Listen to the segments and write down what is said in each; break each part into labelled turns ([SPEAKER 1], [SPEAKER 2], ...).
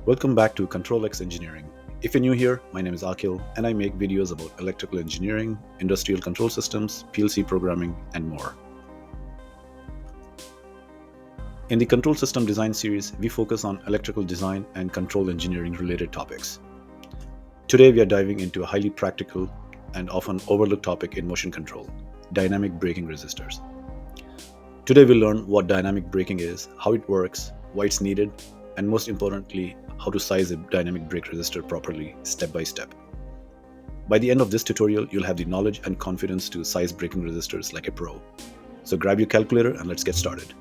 [SPEAKER 1] Welcome back to ControlX Engineering. If you're new here, my name is Akhil and I make videos about electrical engineering, industrial control systems, PLC programming, and more. In the control system design series, we focus on electrical design and control engineering related topics. Today we are diving into a highly practical and often overlooked topic in motion control, dynamic braking resistors. Today we'll learn what dynamic braking is, how it works, why it's needed, and most importantly, how to size a dynamic brake resistor properly, step by step. By the end of this tutorial, you'll have the knowledge and confidence to size braking resistors like a pro. So grab your calculator and let's get started.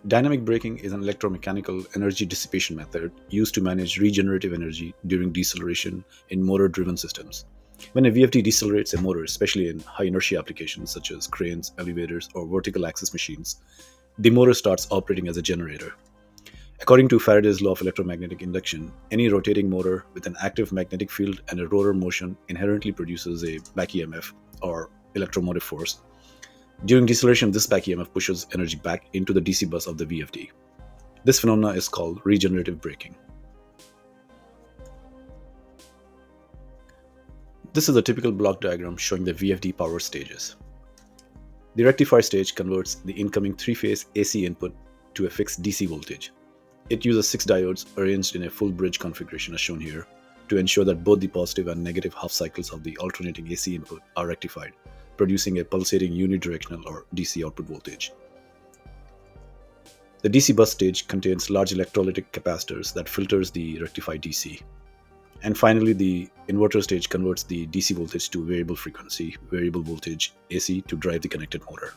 [SPEAKER 1] Dynamic braking is an electromechanical energy dissipation method used to manage regenerative energy during deceleration in motor-driven systems. When a VFD decelerates a motor, especially in high inertia applications such as cranes, elevators, or vertical axis machines, the motor starts operating as a generator. According to Faraday's law of electromagnetic induction, any rotating motor with an active magnetic field and a rotor motion inherently produces a back EMF, or electromotive force. During deceleration, this back EMF pushes energy back into the DC bus of the VFD. This phenomena is called regenerative braking. This is a typical block diagram showing the VFD power stages. The rectifier stage converts the incoming three-phase AC input to a fixed DC voltage. It uses 6 diodes arranged in a full bridge configuration as shown here to ensure that both the positive and negative half cycles of the alternating AC input are rectified, producing a pulsating unidirectional or DC output voltage. The DC bus stage contains large electrolytic capacitors that filters the rectified DC. And finally, the inverter stage converts the DC voltage to variable frequency, variable voltage AC to drive the connected motor.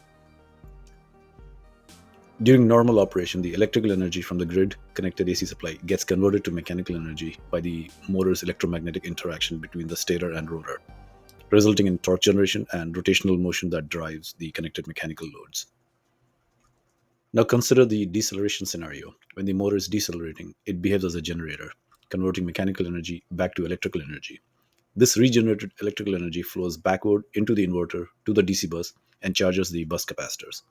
[SPEAKER 1] During normal operation, the electrical energy from the grid connected AC supply gets converted to mechanical energy by the motor's electromagnetic interaction between the stator and rotor, resulting in torque generation and rotational motion that drives the connected mechanical loads. Now consider the deceleration scenario. When the motor is decelerating, it behaves as a generator, converting mechanical energy back to electrical energy. This regenerated electrical energy flows backward into the inverter to the DC bus and charges the bus capacitors.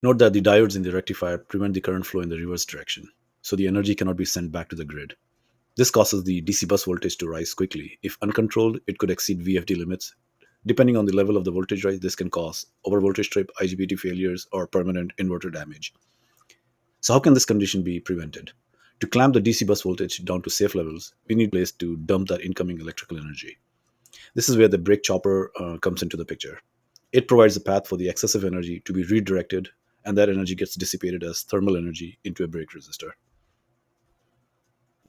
[SPEAKER 1] Note that the diodes in the rectifier prevent the current flow in the reverse direction, so the energy cannot be sent back to the grid. This causes the DC bus voltage to rise quickly. If uncontrolled, it could exceed VFD limits. Depending on the level of the voltage rise, this can cause overvoltage trip, IGBT failures, or permanent inverter damage. So how can this condition be prevented? To clamp the DC bus voltage down to safe levels, we need a place to dump that incoming electrical energy. This is where the brake chopper comes into the picture. It provides a path for the excessive energy to be redirected, and that energy gets dissipated as thermal energy into a brake resistor.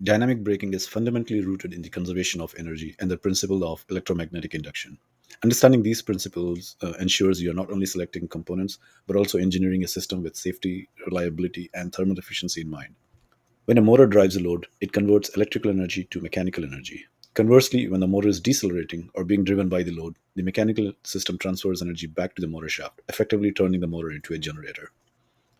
[SPEAKER 1] Dynamic braking is fundamentally rooted in the conservation of energy and the principle of electromagnetic induction. Understanding these principles ensures you are not only selecting components, but also engineering a system with safety, reliability, and thermal efficiency in mind. When a motor drives a load, it converts electrical energy to mechanical energy. Conversely, when the motor is decelerating or being driven by the load, the mechanical system transfers energy back to the motor shaft, effectively turning the motor into a generator.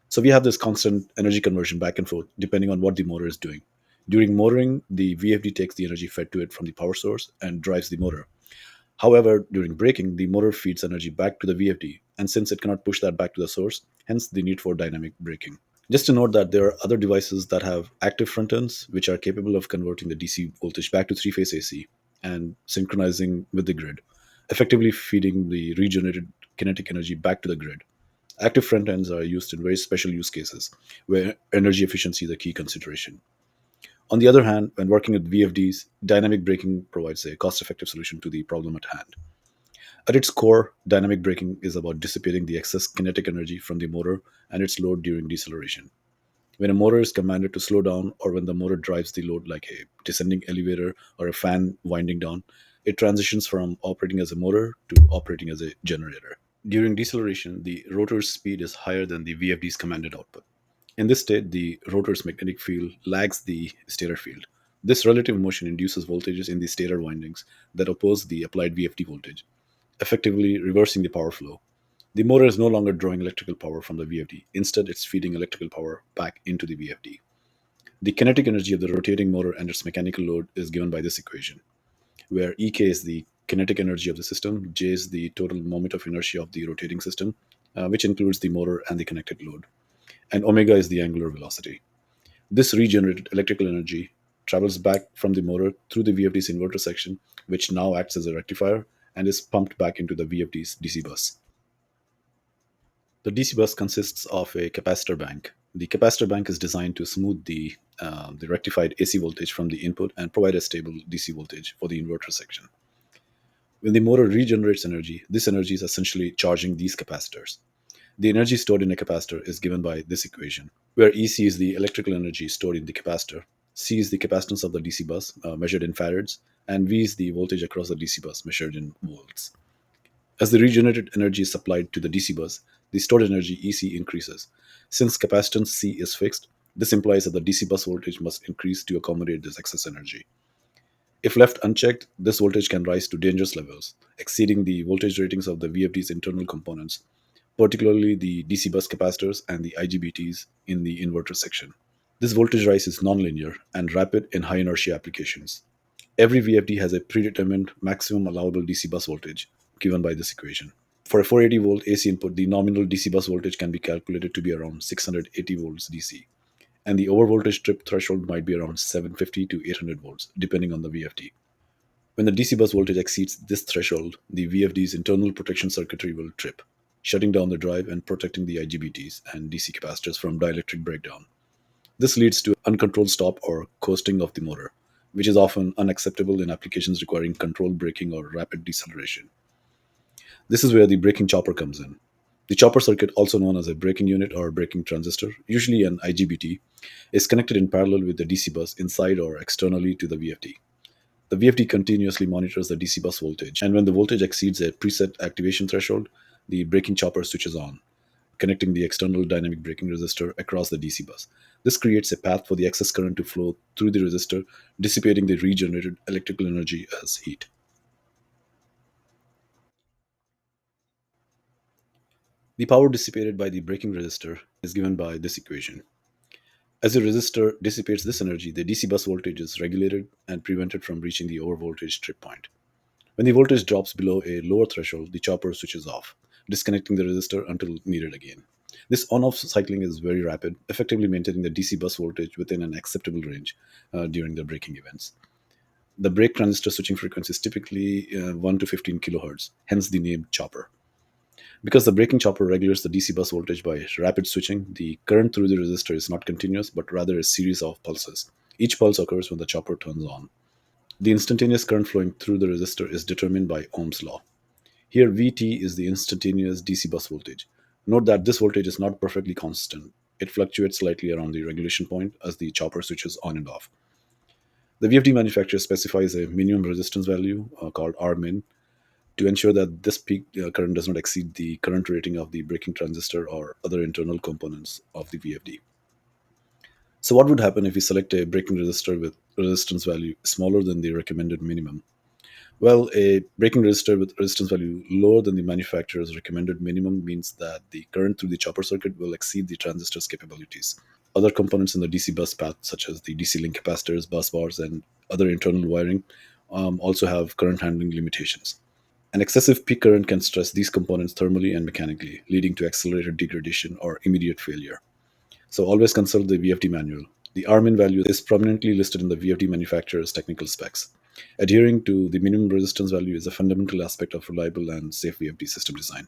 [SPEAKER 1] So we have this constant energy conversion back and forth depending on what the motor is doing. During motoring, the VFD takes the energy fed to it from the power source and drives the motor. However, during braking, the motor feeds energy back to the VFD, and since it cannot push that back to the source, hence the need for dynamic braking. Just to note that there are other devices that have active front ends which are capable of converting the DC voltage back to three-phase AC and synchronizing with the grid, effectively feeding the regenerated kinetic energy back to the grid. Active front ends are used in very special use cases where energy efficiency is a key consideration. On the other hand, when working with VFDs, dynamic braking provides a cost-effective solution to the problem at hand. At its core, dynamic braking is about dissipating the excess kinetic energy from the motor and its load during deceleration. When a motor is commanded to slow down, or when the motor drives the load like a descending elevator or a fan winding down, it transitions from operating as a motor to operating as a generator. During deceleration, the rotor's speed is higher than the VFD's commanded output. In this state, the rotor's magnetic field lags the stator field. This relative motion induces voltages in the stator windings that oppose the applied VFD voltage, effectively reversing the power flow. The motor is no longer drawing electrical power from the VFD. Instead, it's feeding electrical power back into the VFD. The kinetic energy of the rotating motor and its mechanical load is given by this equation, where Ek is the kinetic energy of the system, J is the total moment of inertia of the rotating system, which includes the motor and the connected load. and omega is the angular velocity. This regenerated electrical energy travels back from the motor through the VFD's inverter section, which now acts as a rectifier and is pumped back into the VFD's DC bus. The DC bus consists of a capacitor bank. The capacitor bank is designed to smooth the rectified AC voltage from the input and provide a stable DC voltage for the inverter section. When the motor regenerates energy, this energy is essentially charging these capacitors. The energy stored in a capacitor is given by this equation, where EC is the electrical energy stored in the capacitor, C is the capacitance of the DC bus measured in farads, and V is the voltage across the DC bus measured in volts. As the regenerated energy is supplied to the DC bus, the stored energy EC increases. Since capacitance C is fixed, this implies that the DC bus voltage must increase to accommodate this excess energy. If left unchecked, this voltage can rise to dangerous levels, exceeding the voltage ratings of the VFD's internal components, particularly the DC bus capacitors and the IGBTs in the inverter section. This voltage rise is nonlinear and rapid in high inertia applications. Every VFD has a predetermined maximum allowable DC bus voltage given by this equation. For a 480 volt AC input, the nominal DC bus voltage can be calculated to be around 680 volts DC, and the overvoltage trip threshold might be around 750 to 800 volts, depending on the VFD. When the DC bus voltage exceeds this threshold, the VFD's internal protection circuitry will trip, shutting down the drive and protecting the IGBTs and DC capacitors from dielectric breakdown. This leads to uncontrolled stop or coasting of the motor, which is often unacceptable in applications requiring controlled braking or rapid deceleration. This is where the braking chopper comes in. The chopper circuit, also known as a braking unit or braking transistor, usually an IGBT, is connected in parallel with the DC bus inside or externally to the VFD. The VFD continuously monitors the DC bus voltage, and when the voltage exceeds a preset activation threshold, the braking chopper switches on, connecting the external dynamic braking resistor across the DC bus. This creates a path for the excess current to flow through the resistor, dissipating the regenerated electrical energy as heat. The power dissipated by the braking resistor is given by this equation. As the resistor dissipates this energy, the DC bus voltage is regulated and prevented from reaching the overvoltage trip point. When the voltage drops below a lower threshold, the chopper switches off, disconnecting the resistor until needed again. This on off cycling is very rapid, effectively maintaining the DC bus voltage within an acceptable range during the braking events. The brake transistor switching frequency is typically 1 to 15 kilohertz, hence the name chopper. Because the braking chopper regulates the DC bus voltage by rapid switching, the current through the resistor is not continuous but rather a series of pulses. Each pulse occurs when the chopper turns on. The instantaneous current flowing through the resistor is determined by Ohm's law. Here, Vt is the instantaneous DC bus voltage. Note that this voltage is not perfectly constant. It fluctuates slightly around the regulation point as the chopper switches on and off. The VFD manufacturer specifies a minimum resistance value called Rmin to ensure that this peak current does not exceed the current rating of the braking transistor or other internal components of the VFD. So, what would happen if we select a braking resistor with resistance value smaller than the recommended minimum? Well, a braking resistor with resistance value lower than the manufacturer's recommended minimum means that the current through the chopper circuit will exceed the transistor's capabilities. Other components in the DC bus path, such as the DC link capacitors, bus bars, and other internal wiring, also have current handling limitations. An excessive peak current can stress these components thermally and mechanically, leading to accelerated degradation or immediate failure. So always consult the VFD manual. The RMIN value is prominently listed in the VFD manufacturer's technical specs. Adhering to the minimum resistance value is a fundamental aspect of reliable and safe VFD system design.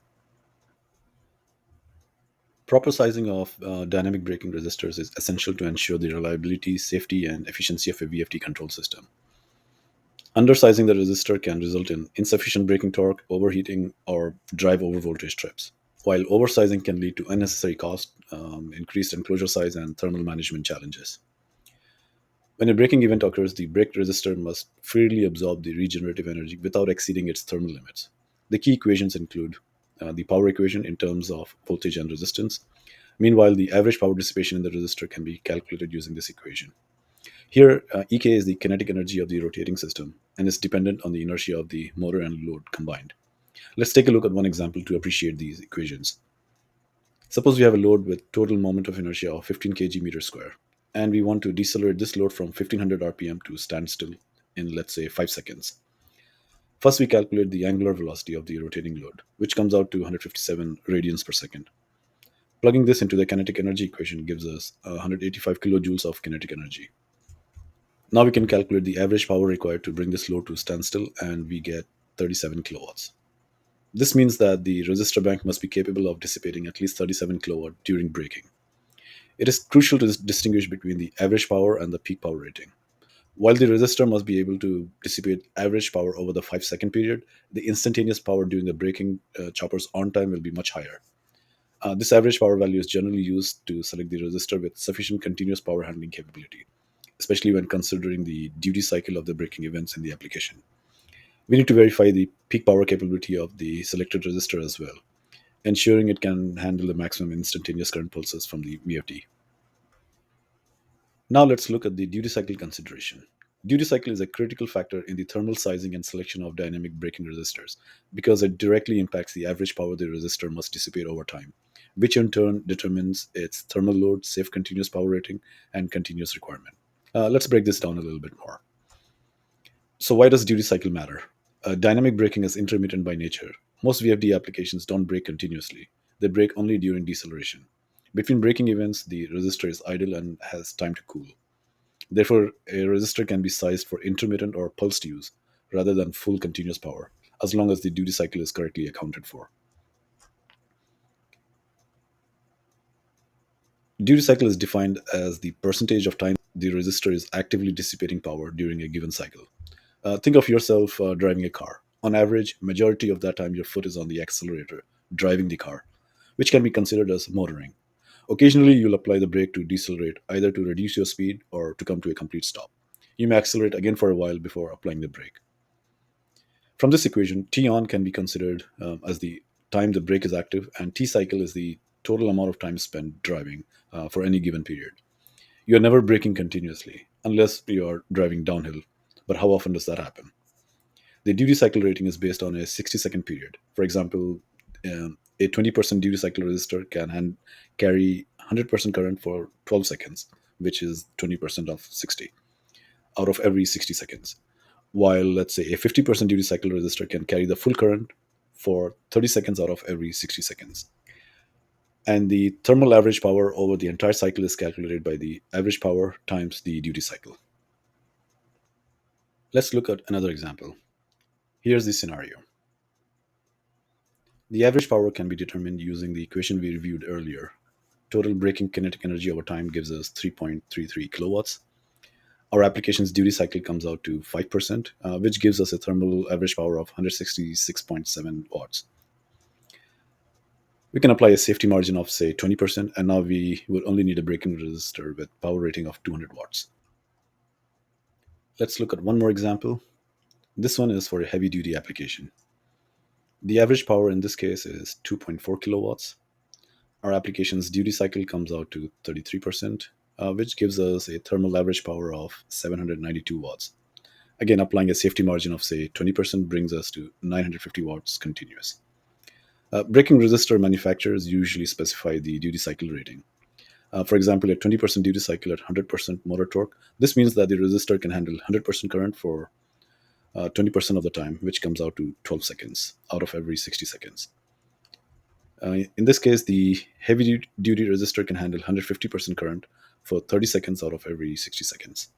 [SPEAKER 1] Proper sizing of dynamic braking resistors is essential to ensure the reliability, safety, and efficiency of a VFD control system. Undersizing the resistor can result in insufficient braking torque, overheating, or drive over voltage trips, while oversizing can lead to unnecessary cost, increased enclosure size, and thermal management challenges. When a braking event occurs, the brake resistor must freely absorb the regenerative energy without exceeding its thermal limits. The key equations include the power equation in terms of voltage and resistance. Meanwhile, the average power dissipation in the resistor can be calculated using this equation. Here, Ek is the kinetic energy of the rotating system and is dependent on the inertia of the motor and load combined. Let's take a look at one example to appreciate these equations. Suppose we have a load with total moment of inertia of 15 kg meter square, and we want to decelerate this load from 1500 rpm to standstill in, let's say, 5 seconds. First, we calculate the angular velocity of the rotating load, which comes out to 157 radians per second. Plugging this into the kinetic energy equation gives us 185 kilojoules of kinetic energy. Now we can calculate the average power required to bring this load to standstill, and we get 37 kilowatts. This means that the resistor bank must be capable of dissipating at least 37 kilowatt during braking. It is crucial to distinguish between the average power and the peak power rating. While the resistor must be able to dissipate average power over the 5-second period, the instantaneous power during the braking chopper's on time will be much higher. This average power value is generally used to select the resistor with sufficient continuous power handling capability, especially when considering the duty cycle of the braking events in the application. We need to verify the peak power capability of the selected resistor as well, ensuring it can handle the maximum instantaneous current pulses from the VFD. Now let's look at the duty cycle consideration. Duty cycle is a critical factor in the thermal sizing and selection of dynamic braking resistors because it directly impacts the average power the resistor must dissipate over time, which in turn determines its thermal load, safe continuous power rating, and continuous requirement. Let's break this down a little bit more. So, why does duty cycle matter? Dynamic braking is intermittent by nature. Most VFD applications don't brake continuously, they brake only during deceleration. Between braking events, the resistor is idle and has time to cool. Therefore, a resistor can be sized for intermittent or pulsed use rather than full continuous power, as long as the duty cycle is correctly accounted for. Duty cycle is defined as the percentage of time the resistor is actively dissipating power during a given cycle. Think of yourself driving a car. On average, majority of that time your foot is on the accelerator, driving the car, which can be considered as motoring. Occasionally, you'll apply the brake to decelerate, either to reduce your speed or to come to a complete stop. You may accelerate again for a while before applying the brake. From this equation, T on can be considered as the time the brake is active, and T cycle is the total amount of time spent driving for any given period. You are never braking continuously, unless you are driving downhill. But how often does that happen? The duty cycle rating is based on a 60-second period. For example, a 20% duty cycle resistor can carry 100% current for 12 seconds, which is 20% of 60 out of every 60 seconds. While, let's say, a 50% duty cycle resistor can carry the full current for 30 seconds out of every 60 seconds. And the thermal average power over the entire cycle is calculated by the average power times the duty cycle. Let's look at another example. Here's the scenario. The average power can be determined using the equation we reviewed earlier. Total braking kinetic energy over time gives us 3.33 kilowatts. Our application's duty cycle comes out to 5%, which gives us a thermal average power of 166.7 watts. We can apply a safety margin of, say, 20%, and now we would only need a braking resistor with power rating of 200 watts. Let's look at one more example. This one is for a heavy duty application. The average power in this case is 2.4 kilowatts. Our application's duty cycle comes out to 33%, which gives us a thermal average power of 792 watts. Again, applying a safety margin of, say, 20% brings us to 950 watts continuous. Braking resistor manufacturers usually specify the duty cycle rating. For example, a 20% duty cycle at 100% motor torque. This means that the resistor can handle 100% current for 20% of the time, which comes out to 12 seconds out of every 60 seconds. In this case, the heavy duty resistor can handle 150% current for 30 seconds out of every 60 seconds.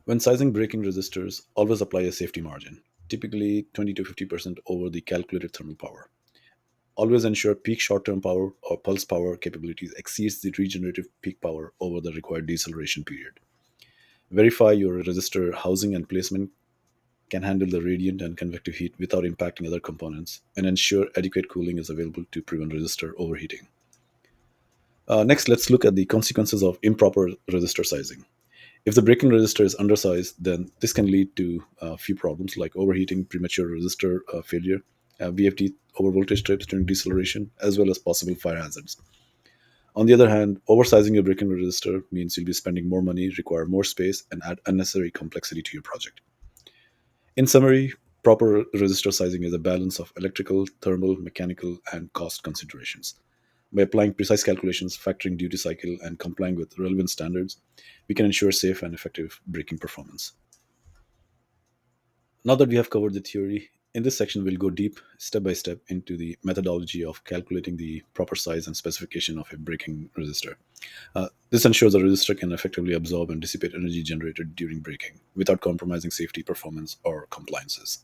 [SPEAKER 1] When sizing braking resistors, always apply a safety margin, typically 20 to 50% over the calculated thermal power. Always ensure peak short-term power or pulse power capabilities exceeds the regenerative peak power over the required deceleration period. Verify your resistor housing and placement can handle the radiant and convective heat without impacting other components, and ensure adequate cooling is available to prevent resistor overheating. Next, let's look at the consequences of improper resistor sizing. If the braking resistor is undersized, then this can lead to a few problems like overheating, premature resistor failure, VFD overvoltage trips during deceleration, as well as possible fire hazards. On the other hand, oversizing your braking resistor means you'll be spending more money, require more space, and add unnecessary complexity to your project. In summary, proper resistor sizing is a balance of electrical, thermal, mechanical, and cost considerations. By applying precise calculations, factoring duty cycle, and complying with relevant standards, we can ensure safe and effective braking performance. Now that we have covered the theory, In this section, we'll go deep, step by step, into the methodology of calculating the proper size and specification of a braking resistor. This ensures a resistor can effectively absorb and dissipate energy generated during braking without compromising safety, performance, or compliances.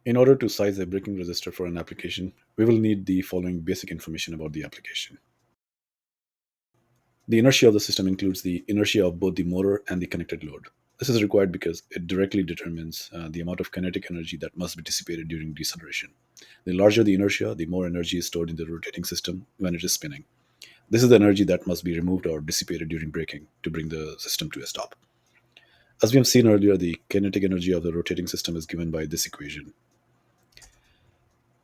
[SPEAKER 1] In order to size a braking resistor for an application, we will need the following basic information about the application. The inertia of the system includes the inertia of both the motor and the connected load. This is required because it directly determines the amount of kinetic energy that must be dissipated during deceleration. The larger the inertia, the more energy is stored in the rotating system when it is spinning. This is the energy that must be removed or dissipated during braking to bring the system to a stop. As we have seen earlier, the kinetic energy of the rotating system is given by this equation.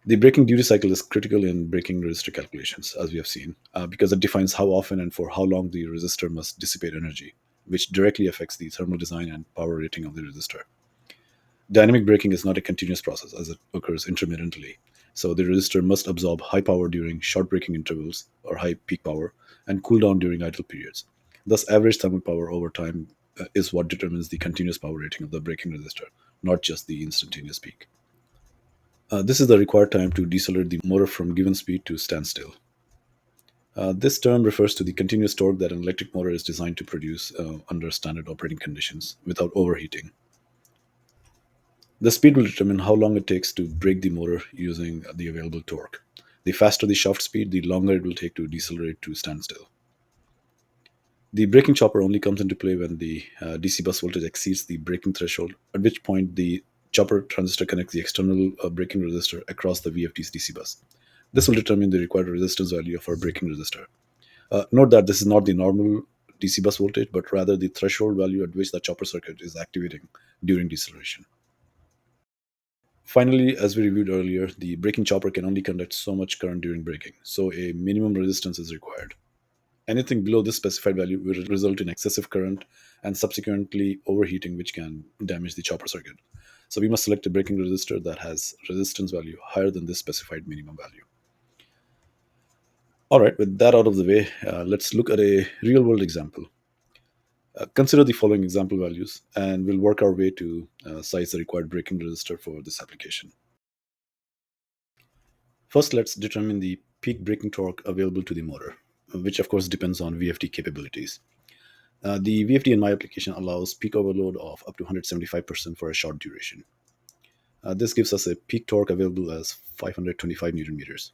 [SPEAKER 1] The braking duty cycle is critical in braking resistor calculations, as we have seen, because it defines how often and for how long the resistor must dissipate energy, which directly affects the thermal design and power rating of the resistor. Dynamic braking is not a continuous process as it occurs intermittently, so the resistor must absorb high power during short braking intervals or high peak power and cool down during idle periods. Thus, average thermal power over time is what determines the continuous power rating of the braking resistor, not just the instantaneous peak. This is the required time to decelerate the motor from given speed to standstill. This term refers to the continuous torque that an electric motor is designed to produce under standard operating conditions without overheating. The speed will determine how long it takes to brake the motor using the available torque. The faster the shaft speed, the longer it will take to decelerate to standstill. The braking chopper only comes into play when the DC bus voltage exceeds the braking threshold, at which point the chopper transistor connects the external braking resistor across the VFD's DC bus. This will determine the required resistance value of our braking resistor. Note that this is not the normal DC bus voltage, but rather the threshold value at which the chopper circuit is activating during deceleration. Finally, as we reviewed earlier, the braking chopper can only conduct so much current during braking, so a minimum resistance is required. Anything below this specified value will result in excessive current and subsequently overheating, which can damage the chopper circuit. So we must select a braking resistor that has resistance value higher than this specified minimum value. All right, with that out of the way, let's look at a real world example. Consider the following example values, and we'll work our way to size the required braking resistor for this application. First, let's determine the peak braking torque available to the motor, which of course depends on VFD capabilities. The VFD in my application allows peak overload of up to 175% for a short duration. This gives us a peak torque available as 525 newton meters.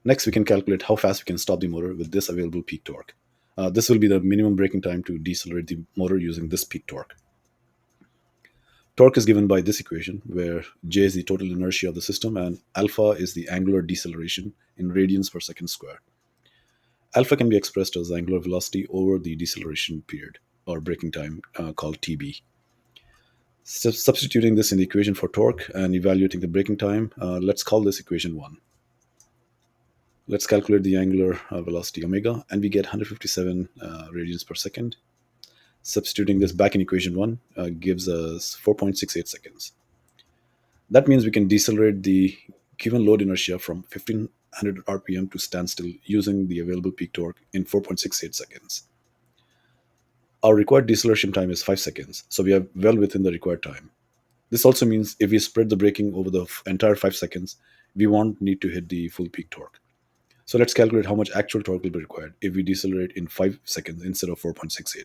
[SPEAKER 1] Next, we can calculate how fast we can stop the motor with this available peak torque. This will be the minimum braking time to decelerate the motor using this peak torque. Torque is given by this equation, where J is the total inertia of the system and alpha is the angular deceleration in radians per second square. Alpha can be expressed as angular velocity over the deceleration period, or braking time, called TB. Substituting this in the equation for torque and evaluating the braking time, let's call this equation 1. Let's calculate the angular velocity omega, and we get 157 radians per second. Substituting this back in equation 1 gives us 4.68 seconds. That means we can decelerate the given load inertia from 1500 RPM to standstill using the available peak torque in 4.68 seconds. Our required deceleration time is 5 seconds, so we are well within the required time. This also means if we spread the braking over the entire 5 seconds, we won't need to hit the full peak torque. So let's calculate how much actual torque will be required if we decelerate in 5 seconds instead of 4.68.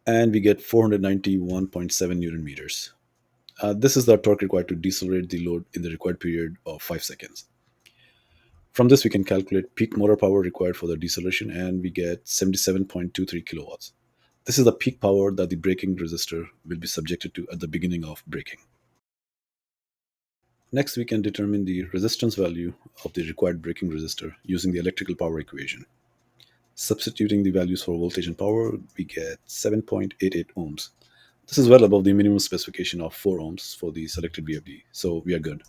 [SPEAKER 1] And we get 491.7 newton meters. This is the torque required to decelerate the load in the required period of 5 seconds. From this, we can calculate peak motor power required for the deceleration, and we get 77.23 kilowatts. This is the peak power that the braking resistor will be subjected to at the beginning of braking. Next, we can determine the resistance value of the required braking resistor using the electrical power equation. Substituting the values for voltage and power, we get 7.88 ohms. This is well above the minimum specification of 4 ohms for the selected VFD, so we are good.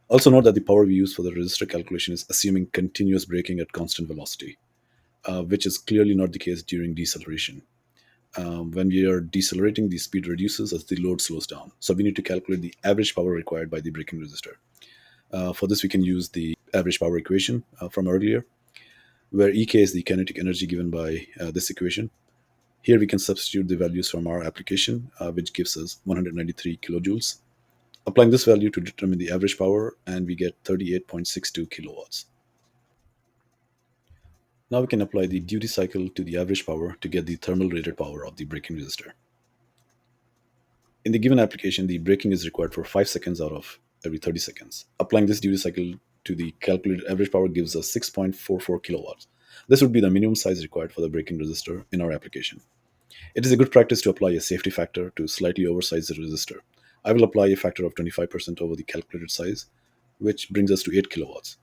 [SPEAKER 1] Also note that the power we use for the resistor calculation is assuming continuous braking at constant velocity, which is clearly not the case during deceleration. When we are decelerating, the speed reduces as the load slows down. So we need to calculate the average power required by the braking resistor. For this, we can use the average power equation from earlier, where EK is the kinetic energy given by this equation. Here we can substitute the values from our application, which gives us 193 kilojoules. Applying this value to determine the average power, and we get 38.62 kilowatts. Now we can apply the duty cycle to the average power to get the thermal rated power of the braking resistor. In the given application, the braking is required for 5 seconds out of every 30 seconds. Applying this duty cycle to the calculated average power gives us 6.44 kilowatts. This would be the minimum size required for the braking resistor in our application. It is a good practice to apply a safety factor to slightly oversize the resistor. I will apply a factor of 25% over the calculated size, which brings us to 8 kilowatts.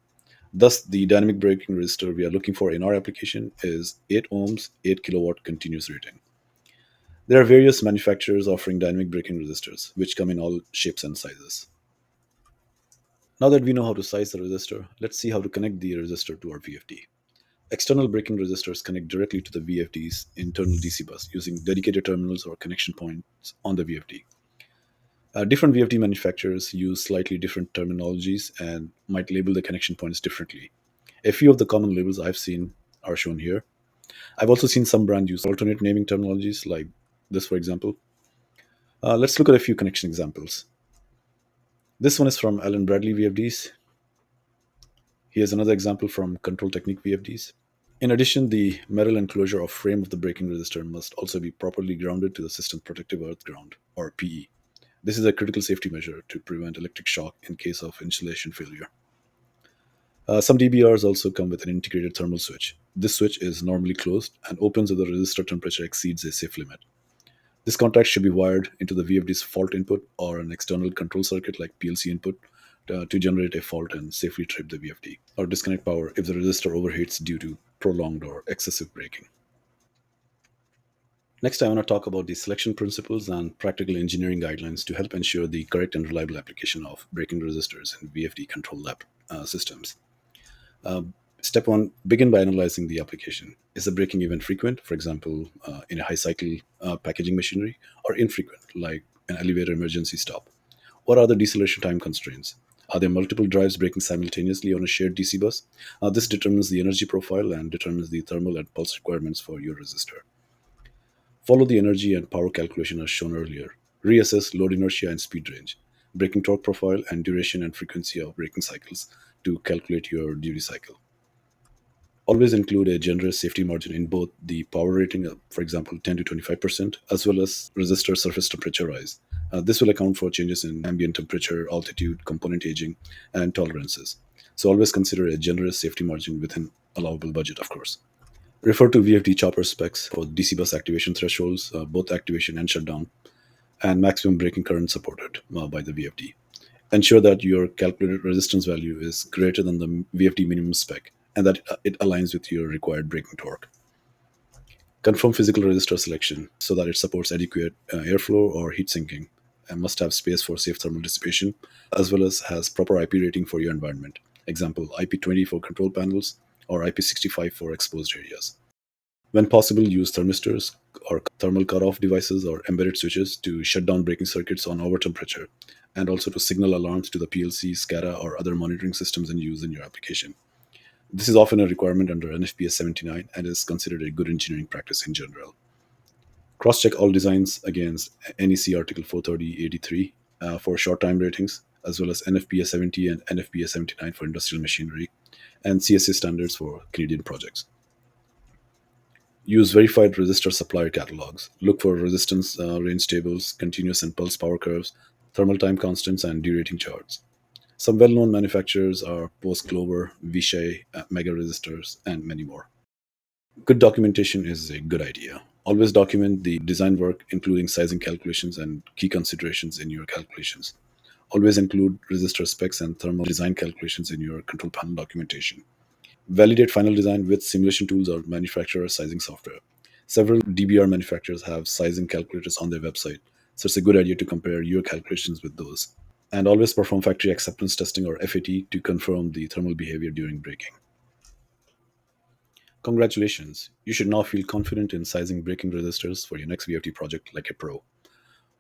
[SPEAKER 1] Thus, the dynamic braking resistor we are looking for in our application is 8 ohms, 8 kilowatt continuous rating. There are various manufacturers offering dynamic braking resistors, which come in all shapes and sizes. Now that we know how to size the resistor, let's see how to connect the resistor to our VFD. External braking resistors connect directly to the VFD's internal DC bus using dedicated terminals or connection points on the VFD. Different VFD manufacturers use slightly different terminologies and might label the connection points differently. A few of the common labels I've seen are shown here. I've also seen some brands use alternate naming terminologies like this, for example. Let's look at a few connection examples. This one is from Allen Bradley VFDs. Here's another example from Control Technique VFDs. In addition, the metal enclosure or frame of the braking resistor must also be properly grounded to the system protective earth ground, or PE. This is a critical safety measure to prevent electric shock in case of insulation failure. Some DBRs also come with an integrated thermal switch. This switch is normally closed and opens if the resistor temperature exceeds a safe limit. This contact should be wired into the VFD's fault input or an external control circuit like PLC input to generate a fault and safely trip the VFD, or disconnect power if the resistor overheats due to prolonged or excessive braking. Next, I want to talk about the selection principles and practical engineering guidelines to help ensure the correct and reliable application of braking resistors in VFD control lab systems. Uh, Step one, begin by analyzing the application. Is the braking event frequent, for example, in a high cycle packaging machinery, or infrequent, like an elevator emergency stop? What are the deceleration time constraints? Are there multiple drives braking simultaneously on a shared DC bus? This determines the energy profile and determines the thermal and pulse requirements for your resistor. Follow the energy and power calculation as shown earlier. Reassess load inertia and speed range, braking torque profile, and duration and frequency of braking cycles to calculate your duty cycle. Always include a generous safety margin in both the power rating, for example, 10 to 25%, as well as resistor surface temperature rise. This will account for changes in ambient temperature, altitude, component aging, and tolerances. So always consider a generous safety margin within allowable budget, of course. Refer to VFD chopper specs for DC bus activation thresholds, both activation and shutdown, and maximum braking current supported by the VFD. Ensure that your calculated resistance value is greater than the VFD minimum spec and that it aligns with your required braking torque. Confirm physical resistor selection so that it supports adequate airflow or heat sinking and must have space for safe thermal dissipation, as well as has proper IP rating for your environment. Example, IP20 for control panels or IP65 for exposed areas. When possible, use thermistors or thermal cutoff devices or embedded switches to shut down braking circuits on over temperature, and also to signal alarms to the PLC, SCADA, or other monitoring systems in use in your application. This is often a requirement under NFPA 79 and is considered a good engineering practice in general. Cross-check all designs against NEC Article 430-83 for short time ratings, as well as NFPA 70 and NFPA 79 for industrial machinery, and CSA standards for Canadian projects. Use verified resistor supplier catalogs. Look for resistance range tables, continuous and pulse power curves, thermal time constants, and derating charts. Some well-known manufacturers are Post-Clover, Vishay, Mega Resistors, and many more. Good documentation is a good idea. Always document the design work, including sizing calculations and key considerations in your calculations. Always include resistor specs and thermal design calculations in your control panel documentation. Validate final design with simulation tools or manufacturer sizing software. Several DBR manufacturers have sizing calculators on their website, so it's a good idea to compare your calculations with those. And always perform factory acceptance testing or FAT to confirm the thermal behavior during braking. Congratulations! You should now feel confident in sizing braking resistors for your next VFD project like a pro.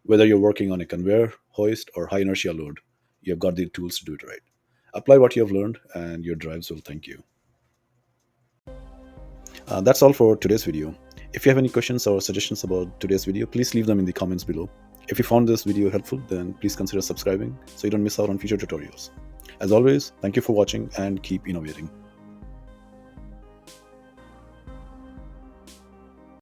[SPEAKER 1] Whether you're working on a conveyor, hoist, or high inertia load, you've got the tools to do it right. Apply what you have learned, and your drives will thank you. That's all for today's video. If you have any questions or suggestions about today's video, please leave them in the comments below. If you found this video helpful, then please consider subscribing so you don't miss out on future tutorials. As always, thank you for watching and keep innovating.